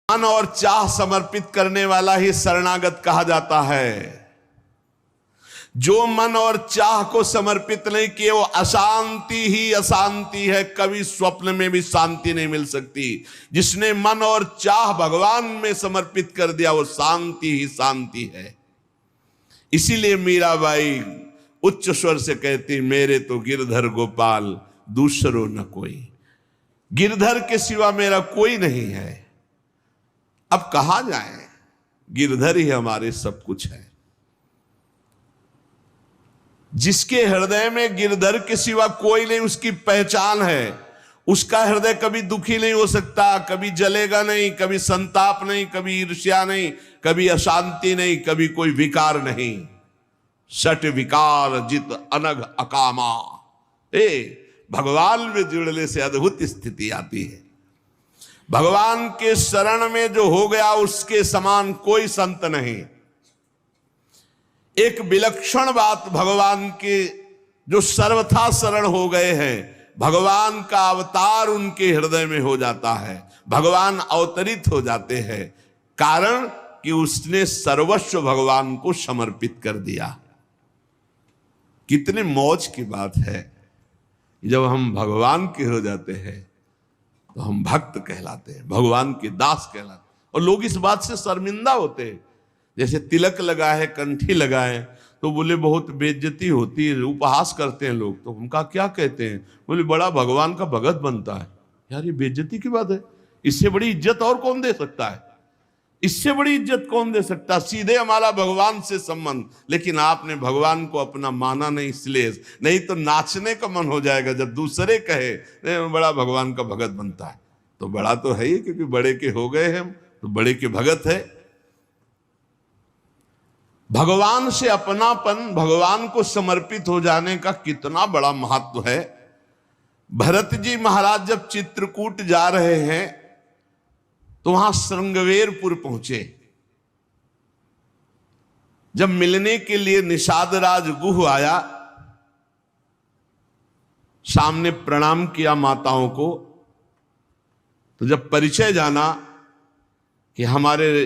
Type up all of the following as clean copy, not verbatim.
मन और चाह समर्पित करने वाला ही शरणागत कहा जाता है। जो मन और चाह को समर्पित नहीं किए वो अशांति ही अशांति है, कभी स्वप्न में भी शांति नहीं मिल सकती। जिसने मन और चाह भगवान में समर्पित कर दिया वो शांति ही शांति है। इसीलिए मीराबाई उच्च स्वर से कहती, मेरे तो गिरधर गोपाल दूसरो न कोई, गिरधर के सिवा मेरा कोई नहीं है। अब कहा जाए, गिरधर ही हमारे सब कुछ है। जिसके हृदय में गिरधर के सिवा कोई नहीं, उसकी पहचान है। उसका हृदय कभी दुखी नहीं हो सकता, कभी जलेगा नहीं, कभी संताप नहीं, कभी ईर्ष्या नहीं, कभी अशांति नहीं, कभी कोई विकार नहीं। सट विकार जित अनघ अकामा। भगवान में जुड़ने से अद्भुत स्थिति आती है। भगवान के शरण में जो हो गया उसके समान कोई संत नहीं। एक विलक्षण बात, भगवान के जो सर्वथा शरण हो गए हैं, भगवान का अवतार उनके हृदय में हो जाता है, भगवान अवतरित हो जाते हैं। कारण कि उसने सर्वस्व भगवान को समर्पित कर दिया। कितने मौज की बात है, जब हम भगवान के हो जाते हैं तो हम भक्त कहलाते हैं, भगवान के दास कहलाते हैं। और लोग इस बात से शर्मिंदा होते हैं। जैसे तिलक लगा है, कंठी लगाए, तो बोले बहुत बेइज्जती होती है, उपहास करते हैं लोग। तो उनका क्या कहते हैं, बोले बड़ा भगवान का भगत बनता है। यार ये बेइज्जती की बात है। इससे बड़ी इज्जत और कौन दे सकता है? इससे बड़ी इज्जत कौन दे सकता? सीधे हमारा भगवान से संबंध। लेकिन आपने भगवान को अपना माना नहीं, इसलिए नहीं तो नाचने का मन हो जाएगा जब दूसरे कहे बड़ा भगवान का भगत बनता है। तो बड़ा तो है ही, क्योंकि बड़े के हो गए हैं तो बड़े के भगत है। भगवान से अपनापन, भगवान को समर्पित हो जाने का कितना बड़ा महत्व है। भरत जी महाराज जब चित्रकूट जा रहे हैं तो वहां श्रृंगवेरपुर पहुंचे। जब मिलने के लिए निषादराज गुह आया, सामने प्रणाम किया माताओं को, तो जब परिचय जाना कि हमारे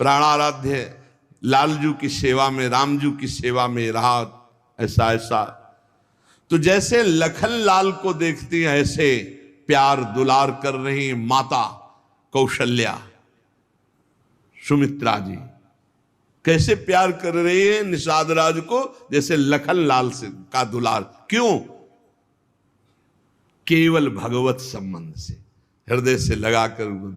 प्राणाराध्य लालजू की सेवा में, रामजू की सेवा में रहा, ऐसा ऐसा, तो जैसे लखन लाल को देखती हैं ऐसे प्यार दुलार कर रही माता कौशल्या, सुमित्रा जी कैसे प्यार कर रही है निषाद राज को, जैसे लखन लाल से का दुलार। क्यों? केवल भगवत संबंध से, हृदय से लगाकर